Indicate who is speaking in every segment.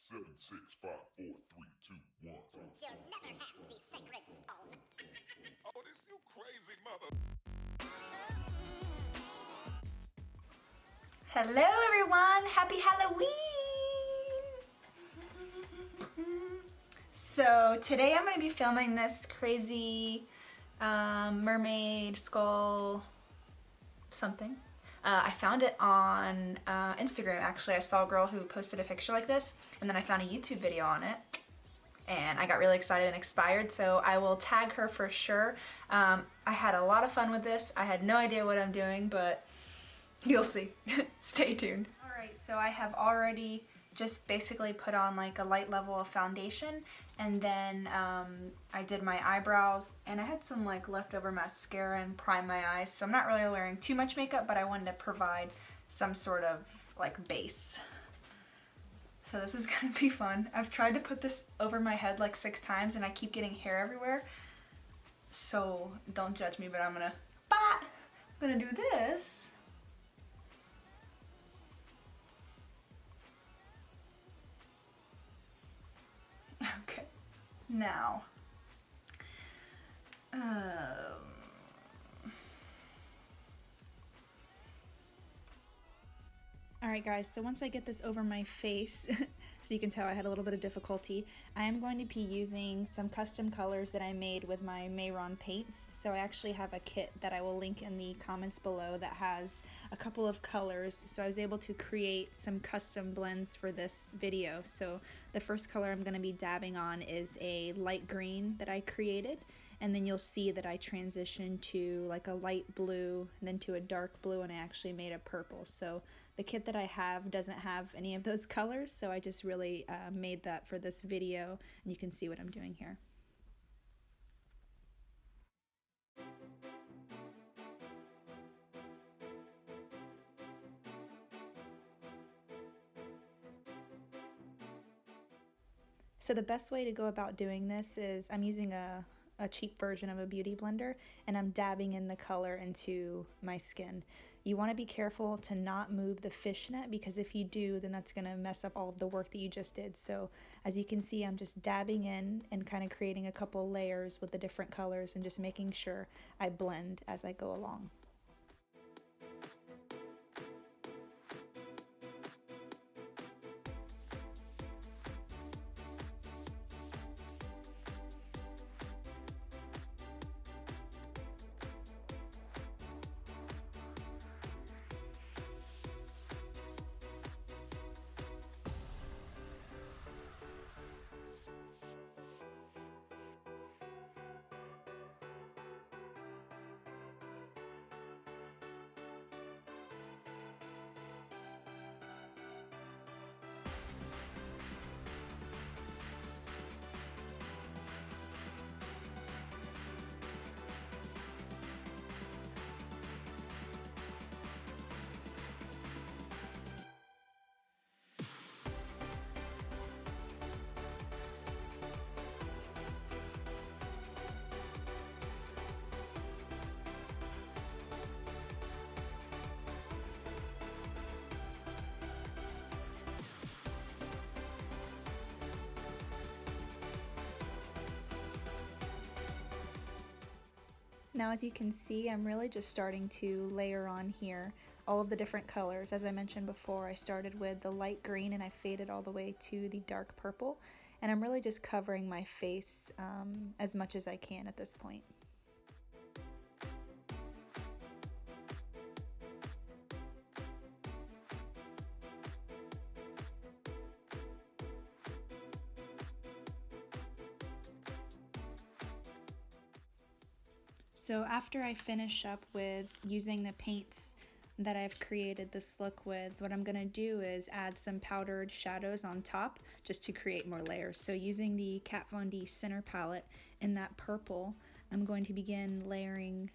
Speaker 1: 7, 6, 5, 4, 3, 2, 1.
Speaker 2: You'll never have the sacred stone.
Speaker 1: Oh, this you crazy mother.
Speaker 3: Hello everyone, happy Halloween! So today I'm going to be filming this crazy mermaid skull something. I found it on Instagram actually. I saw a girl who posted a picture like this and then I found a YouTube video on it and I got really excited and inspired, so I will tag her for sure. I had a lot of fun with this. I had no idea what I'm doing, but you'll see. Stay tuned. Alright, so I have already just basically put on like a light level of foundation, and then I did my eyebrows, and I had some like leftover mascara and primed my eyes, so I'm not really wearing too much makeup, but I wanted to provide some sort of like base. So this is gonna be fun. I've tried to put this over my head like 6 times and I keep getting hair everywhere, so don't judge me, but I'm gonna do this. Okay, now, alright guys, so once I get this over my face, as you can tell I had a little bit of difficulty, I am going to be using some custom colors that I made with my Mayron paints. So I actually have a kit that I will link in the comments below that has a couple of colors, so I was able to create some custom blends for this video. So the first color I'm going to be dabbing on is a light green that I created, and then you'll see that I transitioned to like a light blue and then to a dark blue, and I actually made a purple. So the kit that I have doesn't have any of those colors, so I just really made that for this video, and you can see what I'm doing here. So the best way to go about doing this is I'm using a cheap version of a beauty blender, and I'm dabbing in the color into my skin. You want to be careful to not move the fishnet, because if you do, then that's going to mess up all of the work that you just did. So as you can see, I'm just dabbing in and kind of creating a couple layers with the different colors and just making sure I blend as I go along. Now as you can see, I'm really just starting to layer on here all of the different colors. As I mentioned before, I started with the light green and I faded all the way to the dark purple, and I'm really just covering my face as much as I can at this point. So after I finish up with using the paints that I've created this look with, what I'm going to do is add some powdered shadows on top just to create more layers. So using the Kat Von D center palette in that purple, I'm going to begin layering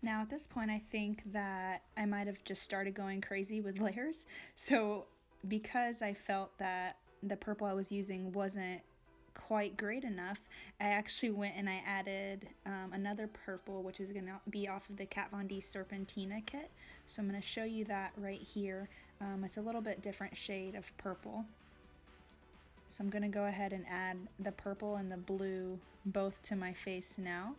Speaker 3: Now at this point I think that I might have just started going crazy with layers. So because I felt that the purple I was using wasn't quite great enough, I actually went and I added another purple, which is going to be off of the Kat Von D Serpentina kit. So I'm going to show you that right here. It's a little bit different shade of purple. So I'm going to go ahead and add the purple and the blue both to my face now.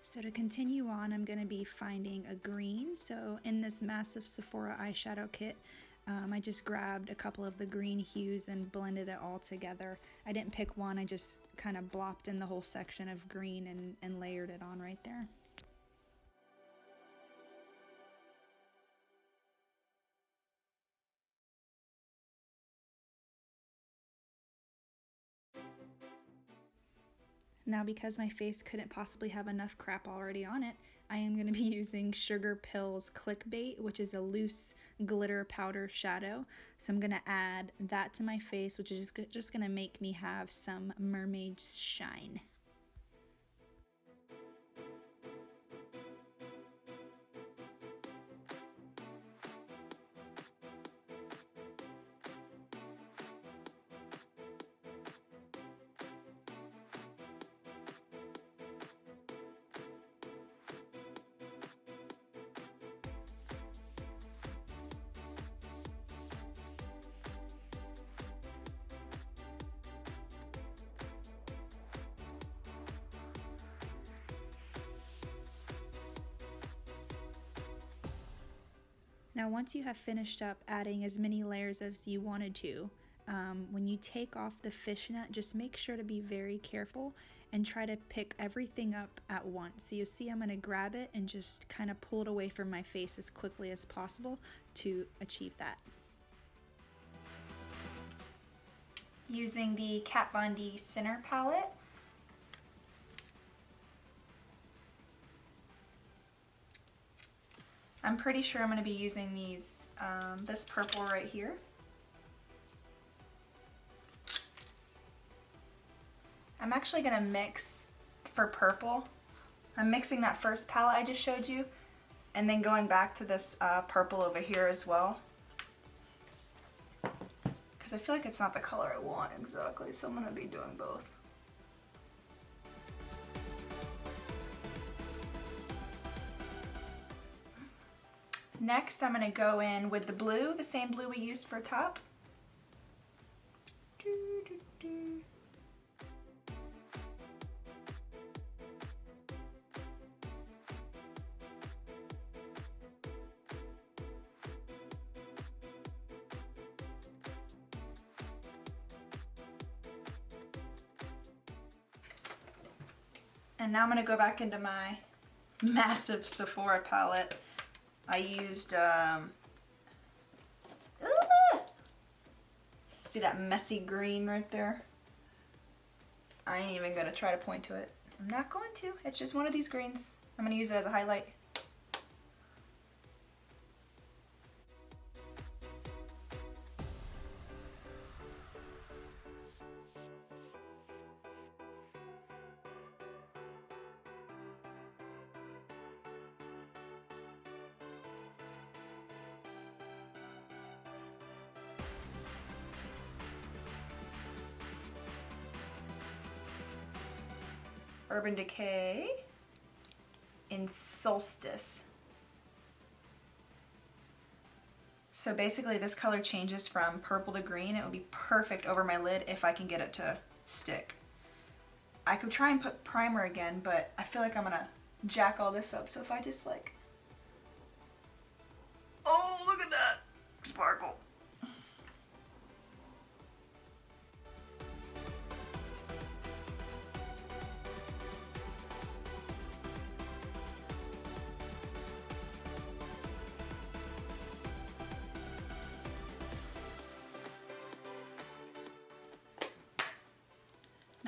Speaker 3: So to continue on, I'm going to be finding a green. So in this massive Sephora eyeshadow kit, I just grabbed a couple of the green hues and blended it all together. I didn't pick one, I just kind of blopped in the whole section of green and layered it on right there. Now, because my face couldn't possibly have enough crap already on it, I am going to be using Sugarpill's Clickbait, which is a loose glitter powder shadow. So I'm going to add that to my face, which is just going to make me have some mermaid shine. Now once you have finished up adding as many layers as you wanted to, when you take off the fishnet, just make sure to be very careful and try to pick everything up at once. So you'll see I'm going to grab it and just kind of pull it away from my face as quickly as possible to achieve that. Using the Kat Von D Center palette, I'm pretty sure I'm going to be using these, this purple right here. I'm actually going to mix for purple. I'm mixing that first palette I just showed you and then going back to this purple over here as well. Because I feel like it's not the color I want exactly, so I'm going to be doing both. Next, I'm going to go in with the blue, the same blue we used for top. And now I'm going to go back into my massive Sephora palette. I used, see that messy green right there? I ain't even gonna try to point to it. I'm not going to. It's just one of these greens. I'm gonna use it as a highlight. Urban Decay in Solstice. So basically this color changes from purple to green. It would be perfect over my lid if I can get it to stick. I could try and put primer again, but I feel like I'm gonna jack all this up. So if I just like, oh, look at that sparkle.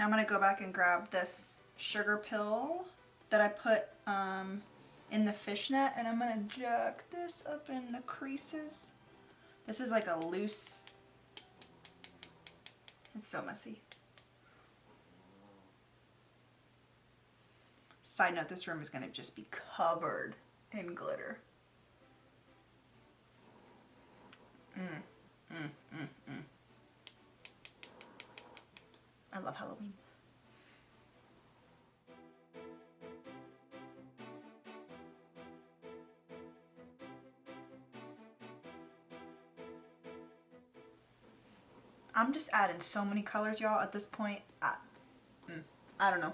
Speaker 3: Now I'm going to go back and grab this Sugarpill that I put in the fishnet, and I'm going to jack this up in the creases. This is like a loose, it's so messy. Side note, this room is going to just be covered in glitter. I love Halloween. I'm just adding so many colors, y'all, at this point. I don't know.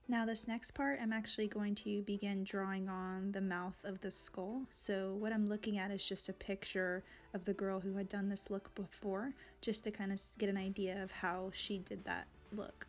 Speaker 3: Now this next part, I'm actually going to begin drawing on the mouth of the skull. So what I'm looking at is just a picture of the girl who had done this look before, just to kind of get an idea of how she did that look.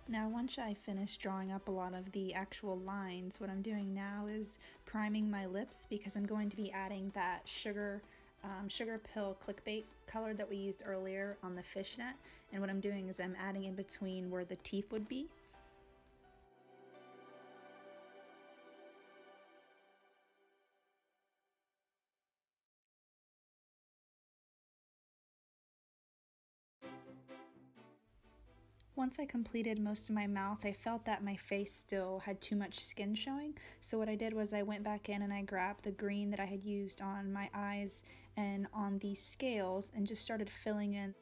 Speaker 3: Now once I finish drawing up a lot of the actual lines, what I'm doing now is priming my lips, because I'm going to be adding that Sugarpill clickbait color that we used earlier on the fishnet. And what I'm doing is I'm adding in between where the teeth would be. Once I completed most of my mouth, I felt that my face still had too much skin showing. So what I did was I went back in and I grabbed the green that I had used on my eyes and on these scales and just started filling in.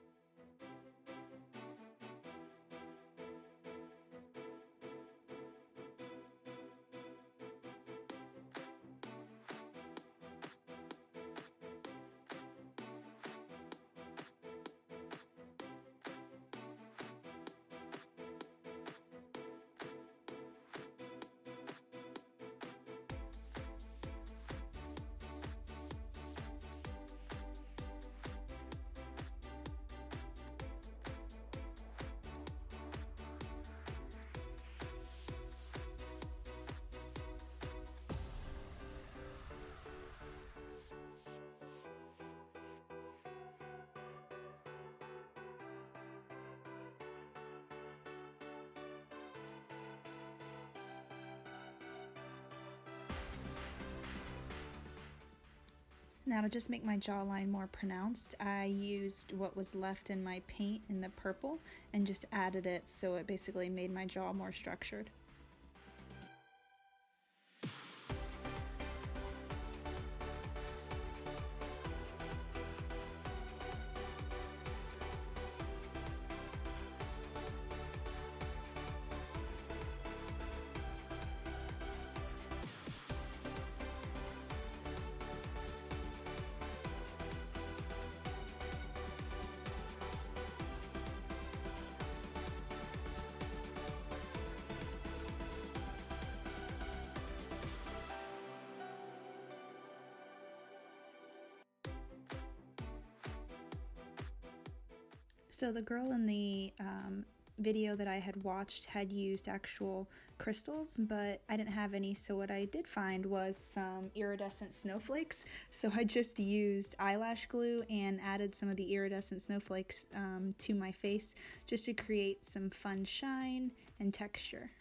Speaker 3: Now to just make my jawline more pronounced, I used what was left in my paint in the purple and just added it so it basically made my jaw more structured. So the girl in the video that I had watched had used actual crystals, but I didn't have any, so what I did find was some iridescent snowflakes. So I just used eyelash glue and added some of the iridescent snowflakes to my face just to create some fun shine and texture.